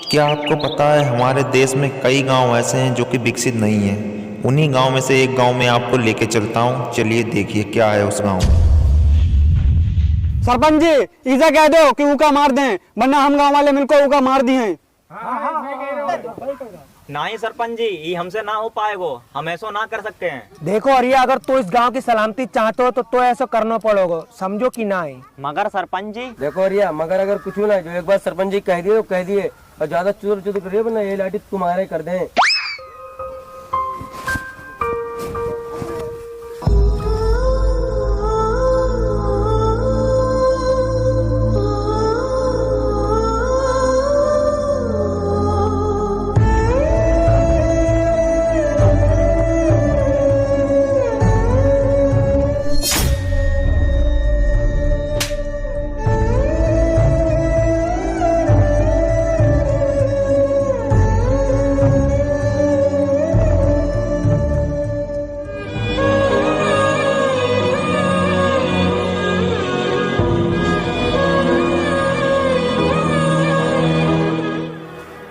क्या आपको पता है हमारे देश में कई गांव ऐसे हैं जो कि विकसित नहीं हैं। उन्हीं गांव में से एक गांव में आपको लेके चलता हूं। चलिए देखिए क्या है उस गांव में। सरपंच जी इसे कह दो कि ऊका मार दें, वरना हम गांव वाले मिलकर ऊका मार दिए। नहीं सरपंच जी, ये हमसे ना हो पाएगो, हम ऐसा ना कर सकते हैं। देखो अरिया, अगर तो इस गांव की सलामती चाहते हो तो ऐसा करना पड़ेगा, समझो कि ना है। मगर सरपंच जी देखो अरिया, मगर अगर कुछ ना जो एक बार सरपंच जी कह दिए तो कह दिए, और ज्यादा चुर चुर करिए वरना ये लाठी तुम्हारे कर दें।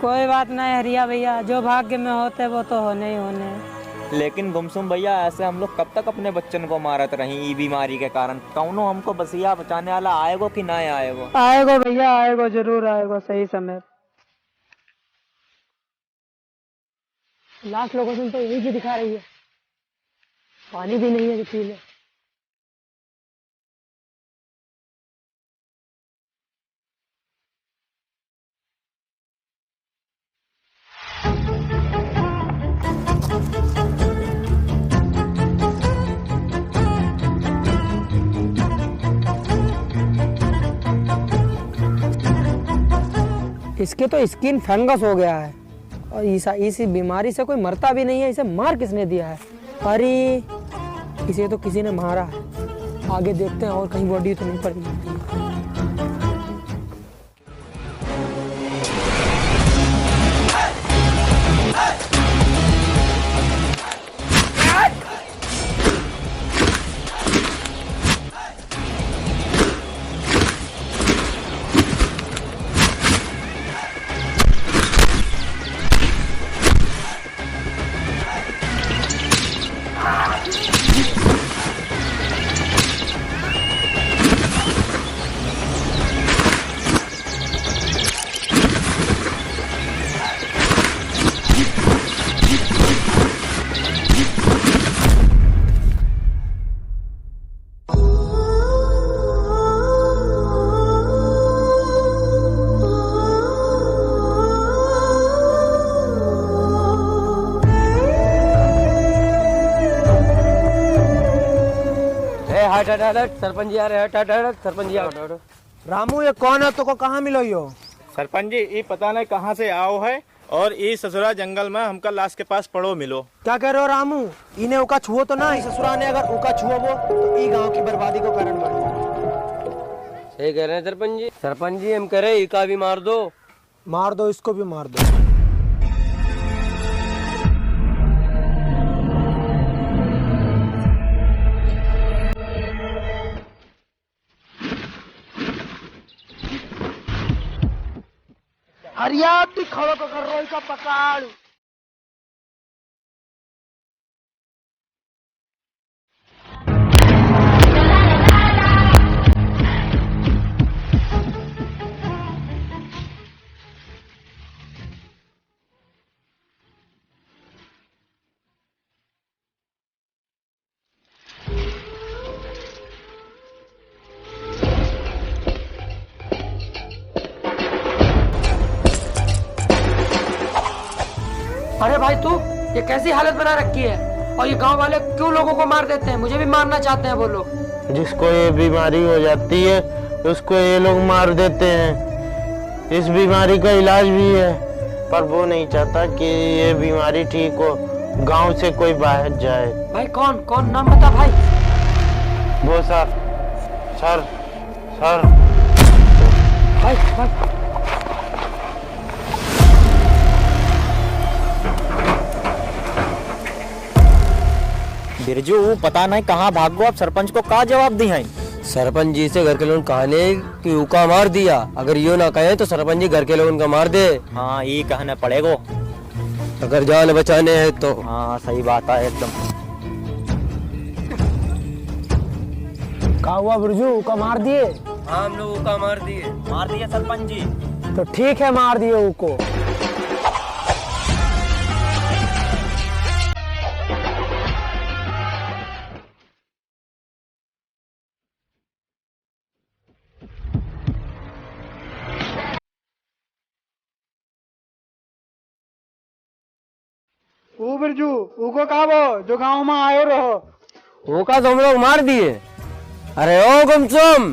कोई बात नहीं हरिया भैया, जो भाग्य में होते वो तो होने ही होने। लेकिन गुमसुम भैया, ऐसे हम लोग कब तक अपने बच्चन को मारत रही ई बीमारी के कारण? कौनो हमको बसिया बचाने वाला आएगो कि ना आएगो? आएगो भैया, आएगो, जरूर आएगो सही समय। लास्ट लोकेशन तो यही की दिखा रही है, पानी भी नहीं है कि पी ले। इसके तो स्किन फंगस हो गया है, और इसी बीमारी से कोई मरता भी नहीं है। इसे मार किसने दिया है? अरे इसे तो किसी ने मारा है। आगे देखते हैं और कहीं बॉडी तो नहीं पड़ी। हट हट हट हट, सरपंच जी आ रहे, हट हट हट, सरपंच जी हट हट। रामू, ये कौन है? तो को कहाँ मिलो यो? सरपंच जी ये पता नहीं कहाँ से आओ है, और ये ससुरा जंगल में हमका लाश के पास पड़ो मिलो। क्या कह रहे हो रामू? इन्हें उका छुओ तो ना, इस ससुरा ने अगर उका छुओ वो तो ई गांव की बर्बादी को कारण बन जाए। सही कह रहे हैं सरपंच जी। सरपंच जी हम कह रहे इका भी मार दो। मार दो, इसको भी मार दो। हरिया तू खड़ो को कर रोई का पकड़। अरे भाई तू, ये कैसी हालत बना रखी है? और ये गांव वाले क्यों लोगों को मार देते हैं? मुझे भी मारना चाहते हैं वो लोग। जिसको ये बीमारी हो जाती है उसको ये लोग मार देते हैं। इस बीमारी का इलाज भी है, पर वो नहीं चाहता कि ये बीमारी ठीक हो, गांव से कोई बाहर जाए। भाई कौन कौन, नाम बता भाई। वो सर सर सर भाई भाई बिरजू, पता नहीं कहाँ भागो, अब सरपंच को का जवाब दी है? सरपंच जी से घर के लोग कहने कि उका मार दिया, अगर यो ना कहे तो सरपंच जी घर के लोगों का मार दे। हाँ ये कहना पड़ेगा, अगर जान बचाने है तो। हाँ सही बात है एकदम। कहा हुआ बिरजू का मार दिए? हाँ हम लोग उका मार दिए सरपंच जी। तो ठीक है, मार दिए उसको। वो बिरजू उको कहा वो जो गांव में आयो रहो। उका तो हम लोग मार दिए। अरे ओ गुमसुम,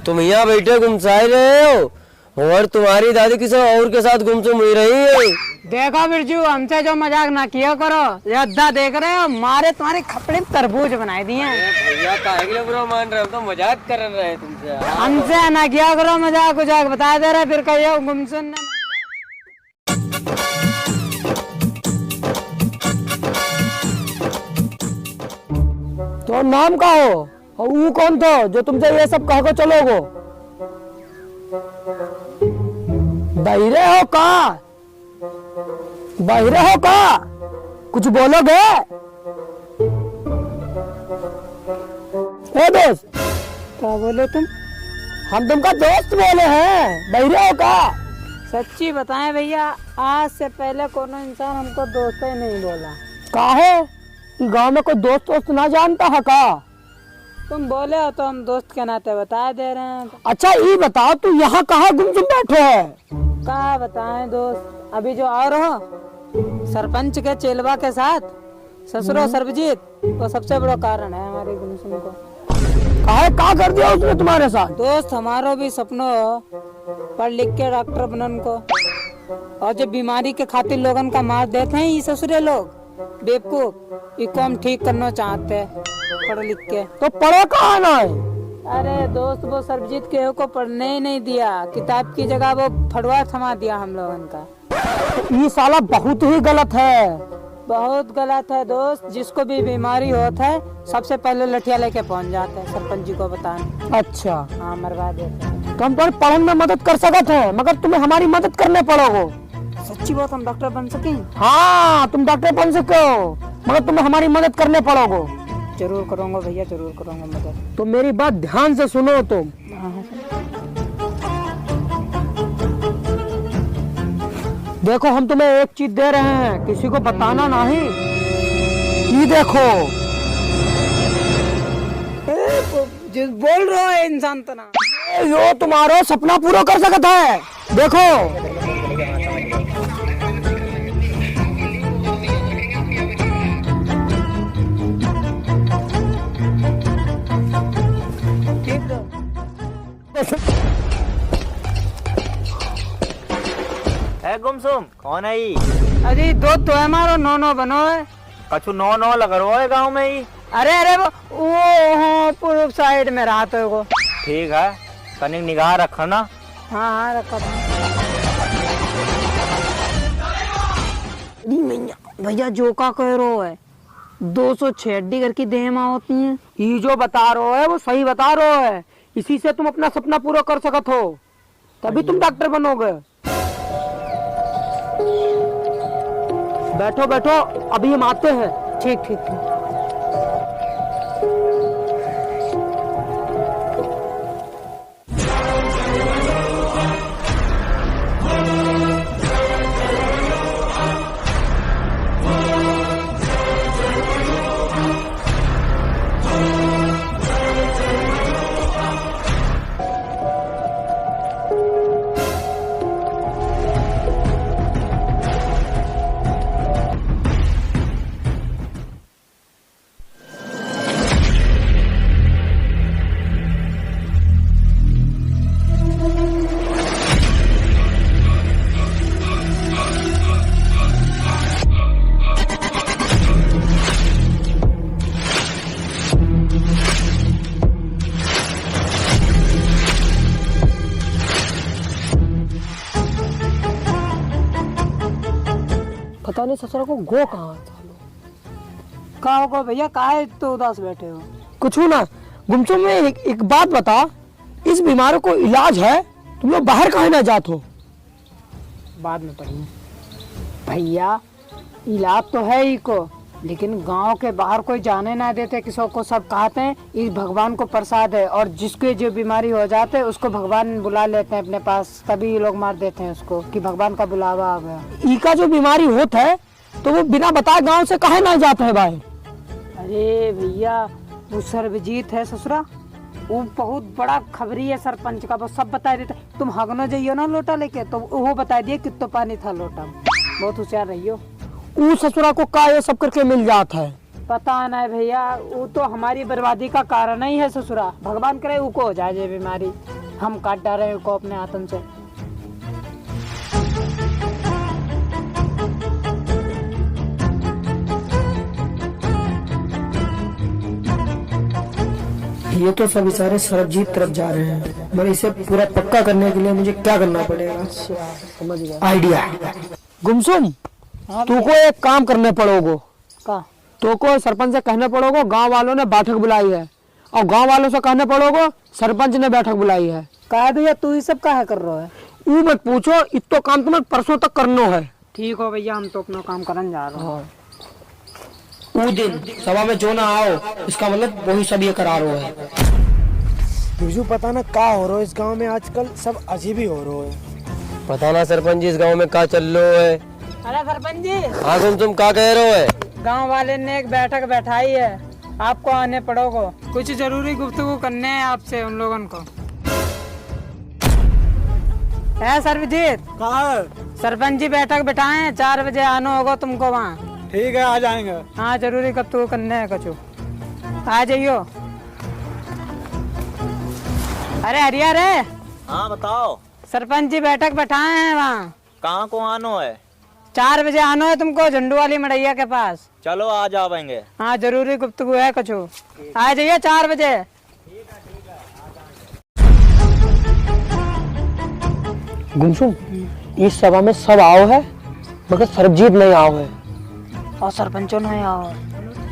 तुम यहाँ बैठे गुमसाए रहे हो और तुम्हारी दादी किसी और के साथ गुमसुम हुई रही है। देखो बिरजू, हमसे जो मजाक ना किया करो, यद्दा देख रहे हो मारे तुम्हारे कपड़े तरबूज बनाए दिए। भैया काहे बुरा मान रहे हो, तो मजाक कर रहे हैं तुमसे। हमसे ना किया करो मजाक उजाक, बता दे रहे फिर कहियो गुमसुम ने। तो नाम का हो और वो कौन था जो तुमसे ये सब कह के चलोगो? बहिरे हो का? बहिरे हो का? कुछ बोलोगे? ए दोस्त, क्या बोले तुम? हम तुमका दोस्त बोले हैं, बहिरे हो का? सच्ची बताएं भैया, आज से पहले कोनो इंसान हमको दोस्त ही नहीं बोला। काहे? गांव में कोई दोस्त वोस्त ना जानता है का? तुम बोले हो तो हम दोस्त के नाते बता दे रहे हैं। अच्छा ये बताओ, तू यहाँ कहाँ गुमसुम बैठे है? कहा बताएं दोस्त, अभी जो और हो सरपंच के चेलवा के साथ ससुरो सर्वजीत, वो सबसे बड़ा कारण है हमारे गुमसुम को। काहे का कर दिया उसने तुम्हारे साथ? दोस्त हमारो भी सपनों हो पढ़ लिख के डॉक्टर बनन को, और जो बीमारी के खातिर लोगन का मार देते हैं ये ससुरे लोग बेवकूफ, इको हम ठीक करना चाहते हैं पढ़ लिख के। तो पढ़ो कहाँ ना है? अरे दोस्त वो सर्वजीत के को पढ़ने ही नहीं दिया, किताब की जगह वो फड़वा थमा दिया हम लोगन का। ये साला बहुत ही गलत है। बहुत गलत है दोस्त, जिसको भी बीमारी होता है सबसे पहले लठिया लेके पहुंच जाते हैं सरपंच जी को बताने। अच्छा, हाँ मरवा देते हैं। तुम पर पढ़ने में मदद कर सकते हैं, मगर तुम्हें हमारी मदद करने पड़ोगे। सच्ची बात, हम डॉक्टर बन सकें? हाँ तुम डॉक्टर बन सके हो, मगर तुम्हें हमारी मदद करने पड़ोगे। जरूर करूँगा भैया, जरूर करूँगा मदद। तो मेरी बात ध्यान से सुनो तुम। देखो हम तुम्हें एक चीज दे रहे हैं, किसी को बताना नहीं। ये देखो, जो बोल रहा है इंसान तो ना, यो तुम्हारा सपना पूरा कर सकता है। देखो है गुमसुम, कौन है ये? अरे दो तो है मारो, नो नो बनो है। कछु नो नो लग रहा है गाँव में ही। अरे वो पूर्व साइड में रहा तो को। ठीक है, कनिक निगाह रखना। हाँ हाँ रखा था। भैया जो का कह रहा है, 206 हड्डी घर की देह माँ होती है। ये जो बता रहा है वो सही बता रहा है, इसी से तुम अपना सपना पूरा कर सकत हो, तभी तुम डॉक्टर बनोगे। बैठो बैठो, अभी हम आते हैं। ठीक ठीक ठीक। पता नहीं ससुरा को गो कहाँ था। कहा होगा भैया, काहे तो उदास बैठे हो? कुछ ना, गुमसुम में एक बात बता, इस बीमारी को इलाज है, तुम लोग बाहर काहे ना जात हो? बाद में पढ़िए भैया, इलाज तो है ही को, लेकिन गांव के बाहर कोई जाने ना देते किसी को। सब कहते हैं इस भगवान को प्रसाद है, और जिसको जो बीमारी हो जाते है उसको भगवान बुला लेते हैं अपने पास, तभी ये लोग मार देते हैं उसको कि भगवान का बुलावा आ गया। ई का जो बीमारी होता है तो वो बिना बताए गांव से काहे ना जाते हैं भाई? अरे भैया, वो सर्वजीत है ससुरा, वो बहुत बड़ा खबरी है सरपंच का, वो सब बता देते। तुम हगनो जाइयो ना लोटा लेके, तो वो बता दिए कितना पानी था लोटा में। बहुत होशियार रहियो। ऊ ससुरा को का ये सब करके मिल जाता है? पता नहीं भैया, वो तो हमारी बर्बादी का कारण ही है ससुरा। भगवान करे वो को हो जाए ये बीमारी, हम काट डाले को अपने आतन से। ये तो सब सारे सरबजीत तरफ जा रहे हैं, मगर इसे पूरा पक्का करने के लिए मुझे क्या करना पड़ेगा? समझ गया आइडिया। गुमसुम, तुमको एक काम करने पड़ोगो। का? तुमको सरपंच से कहने पड़ोगो गांव वालों ने बैठक बुलाई है, और गांव वालों से कहने पड़ोगो सरपंच ने बैठक बुलाई है। कहा भैया तू ये सब काहे कर रहा है? वो मत पूछो, इतो काम तुम्हें परसों तक करना है। ठीक हो भैया, हम तो अपना काम करने जा रहे हैं। वो दिन सभा में जो ना आओ, इसका मतलब वही सब ये करा रहा है। बिरजू पता ना क्या हो रहा है इस गांव में आजकल, सब अजीब ही हो रहा है। पता ना सरपंच जी इस गांव में क्या चल रहा है। अरे सरपंच जी, हाँ तुम क्या कह रहे हो है? गांव वाले ने एक बैठक बैठाई है, आपको आने पड़ोगो। कुछ जरूरी गुफ्तगू करने हैं आपसे उन लोगों को। है सर्वजीत? कहाँ? सरपंच जी बैठक बैठाए, 4 बजे आना होगा तुमको वहाँ। ठीक है, आ जाएंगे। हाँ जरूरी गुफ्तगू करने है कचू, आ जाइयो। अरे हरिया रे। हाँ बताओ। सरपंच जी बैठक बैठाए हैं वहाँ। कहाँ को आनो है? 4 बजे आना है तुमको, झंडू वाली मड़ैया के पास। चलो आ जाएंगे। हाँ जरूरी गुफ्तगू है कचू, आ जाइए 4 बजे। गुमसुम, इस सभा में सब आओ है, मगर सरबजीत नहीं आओ है। और सरपंचों नहीं आओ।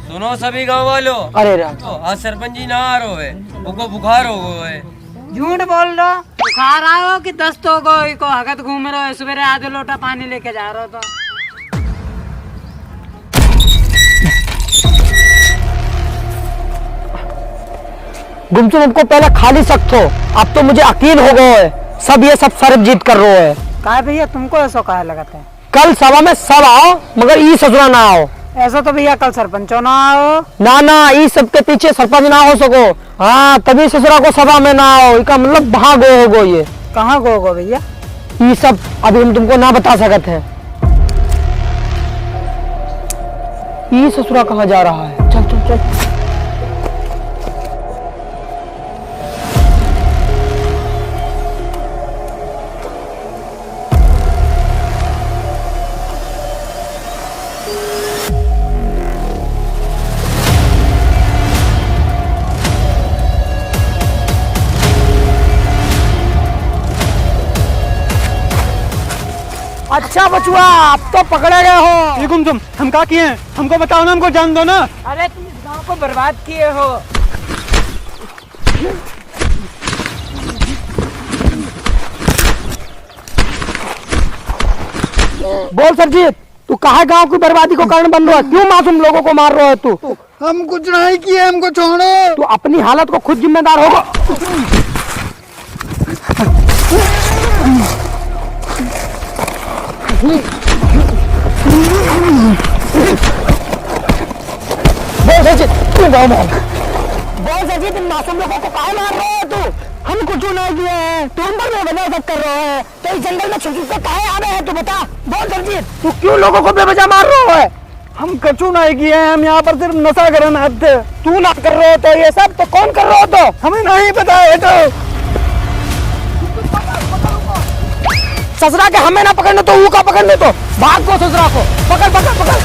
सुनो सभी गांव वालों, अरे राम, आज सरपंच जी ना आ रहे है, उनको बुखार हो गया है। झूठ बोल रहा, बुखार आओ कि दस्त हो गो को हगत घूम रहे हो, सवेरे आधे लोटा पानी लेके जा रहे हो तो। गुमसुम हमको पहले खाली सख्त हो, अब तो मुझे यकीन हो गया है सब ये सब सरबजीत कर रहे है। कहा भैया तुमको ऐसा कहा लगता है? कल सभा में सब आओ, मगर ई ससुरा ना आओ। ऐसा तो भैया कल सरपंचों ना आओ। ना, ई सब के पीछे सरपंच ना हो सको। हाँ, तभी ससुरा को सभा में ना आओ, इसका मतलब वहाँ गो हो गो। ये कहाँ गो भैया? ये सब अभी हम तुमको ना बता सकते हैं। ये ससुरा कहाँ जा रहा है? चल चल चल। अच्छा बचुआ, आप तो पकड़े गए हो। ये गुमसुम, हम क्या किए हैं? हमको बताओ ना, हमको जान दो ना। अरे तुम इस गाँव को बर्बाद किए हो। बोल सरजीत, तू कहाँ गांव की बर्बादी को कारण बन रहा है? क्यों मासूम लोगों को मार रहा है तू? हम कुछ नहीं किए, हमको छोड़ो। तू अपनी हालत को खुद जिम्मेदार होगा। बोल सरजीत, तू गाँव में बोल सरजीत, इन मासूम लोगों को कहाँ मार रहा है तू? हम कुछ नहीं किए हैं, तू अंदर में बना सब कर रहा है, तो इस जंगल में छुप कर कहाँ आ रहे हैं? तू बता। बोल सरजीत, तू क्यों लोगों को बेवजह मार रहा है? हम कछु नहीं किए हैं, हम यहाँ पर सिर्फ नशा करना आते। तू ना कर रहे हो तो ये सब तो कौन कर रहा हो? तो हमें नहीं पता है। तो ससुरा के हमें ना पकड़ने तो वो का पकड़ने, तो भाग को ससुरा को पकड़ पकड़ पकड़।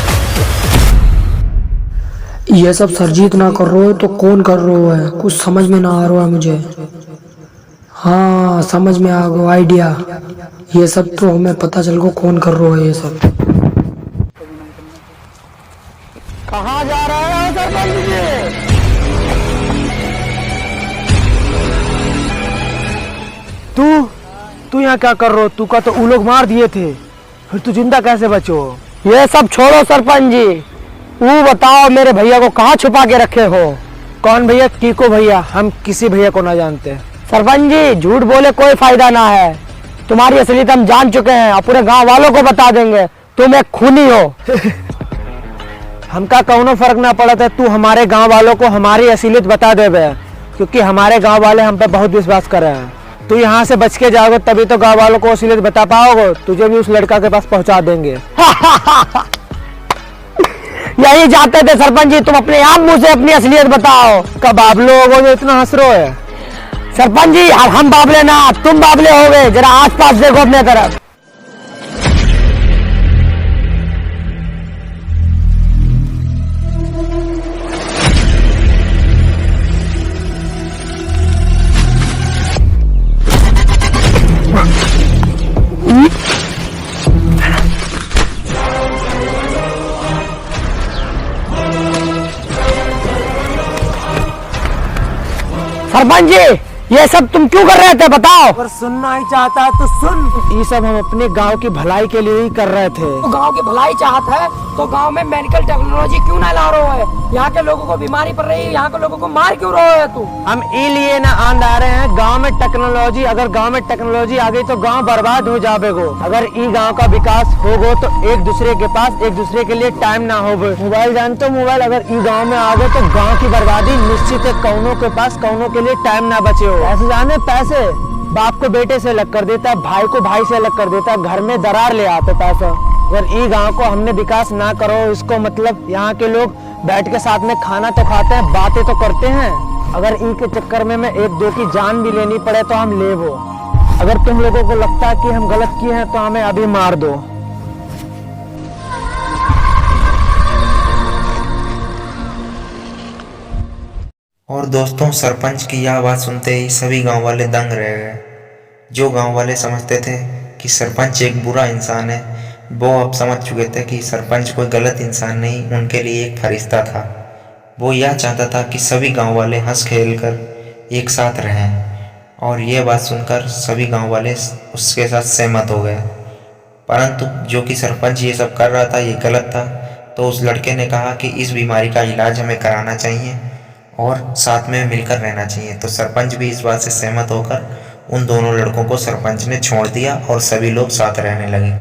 ये सब सरजीत ना कर रहे हो तो कौन कर रहा है? कुछ समझ में ना आ रहा है मुझे। हाँ समझ में आ गया आइडिया, ये सब तो हमें पता चल गया कौन कर रहा है ये सब। कहाँ जा रहे हो सरपंच जी? तू यहाँ क्या कर रहे हो? तू का तो वो लोग मार दिए थे, फिर तू जिंदा कैसे बचो? ये सब छोड़ो सरपंच जी, वो बताओ मेरे भैया को कहाँ छुपा के रखे हो? कौन भैया? कीको भैया? हम किसी भैया को ना जानते। सरपंच जी झूठ बोले कोई फायदा ना है, तुम्हारी असलियत हम जान चुके हैं और पूरे गांव वालों को बता देंगे, तुम एक खूनी हो। हमका कौनो फर्क ना पड़ा था, तू हमारे गांव वालों को हमारी असलियत बता देवे, क्योंकि हमारे गांव वाले हम पे बहुत विश्वास कर रहे हैं। तू यहाँ से बच के जाओगे तभी तो गांव वालों को असलियत बता पाओगे, तुझे भी उस लड़का के पास पहुंचा देंगे। यही जाते थे सरपंच जी, तुम अपने आप मुंह से अपनी असलियत बताओ। कब आप लोग जो इतना हंस रहे है? सरपंच जी हम बाबले ना, तुम बाबले हो गए, जरा आसपास देखो अपने तरफ। सरपंच जी ये सब तुम क्यों कर रहे थे बताओ? अगर सुनना ही चाहता है तो सुन। ये सब हम अपने गांव की भलाई के लिए ही कर रहे थे। तो गांव की भलाई चाहत है तो गांव में मेडिकल टेक्नोलॉजी क्यों ना ला रहे है? यहाँ के लोगों को बीमारी पड़ रही है, यहाँ के लोगों को मार क्यों रहे है तू? हम लिए ना आंद आ रहे हैं गांव में टेक्नोलॉजी, अगर गांव में टेक्नोलॉजी आ गई तो गांव बर्बाद हो जाएगो। अगर ई गांव का विकास होगो तो एक दूसरे के पास एक दूसरे के लिए टाइम ना हो। मोबाइल जानते हो? मोबाइल अगर ई गांव में आ गए तो गांव की बर्बादी निश्चित है, कौनों के पास कौनों के लिए टाइम ना बचे हो। ऐसे जाने पैसे बाप को बेटे से अलग कर देता है, भाई को भाई से अलग कर देता है, घर में दरार ले आते पैसा। अगर ई गांव को हमने विकास ना करो, इसको मतलब यहाँ के लोग बैठ के साथ में खाना तो खाते हैं, बातें तो करते हैं। अगर ई के चक्कर में एक दो की जान भी लेनी पड़े तो हम ले वो। अगर तुम लोगों को लगता है कि हम गलत किए हैं तो हमें अभी मार दो। और दोस्तों, सरपंच की यह बात सुनते ही सभी गांव वाले दंग रह गए। जो गांव वाले समझते थे कि सरपंच एक बुरा इंसान है, वो अब समझ चुके थे कि सरपंच कोई गलत इंसान नहीं, उनके लिए एक फरिश्ता था। वो यह चाहता था कि सभी गांव वाले हंस खेल कर एक साथ रहें, और यह बात सुनकर सभी गांव वाले उसके साथ सहमत हो गए। परंतु जो कि सरपंच ये सब कर रहा था ये गलत था, तो उस लड़के ने कहा कि इस बीमारी का इलाज हमें कराना चाहिए और साथ में मिलकर रहना चाहिए। तो सरपंच भी इस बात से सहमत होकर उन दोनों लड़कों को सरपंच ने छोड़ दिया और सभी लोग साथ रहने लगे।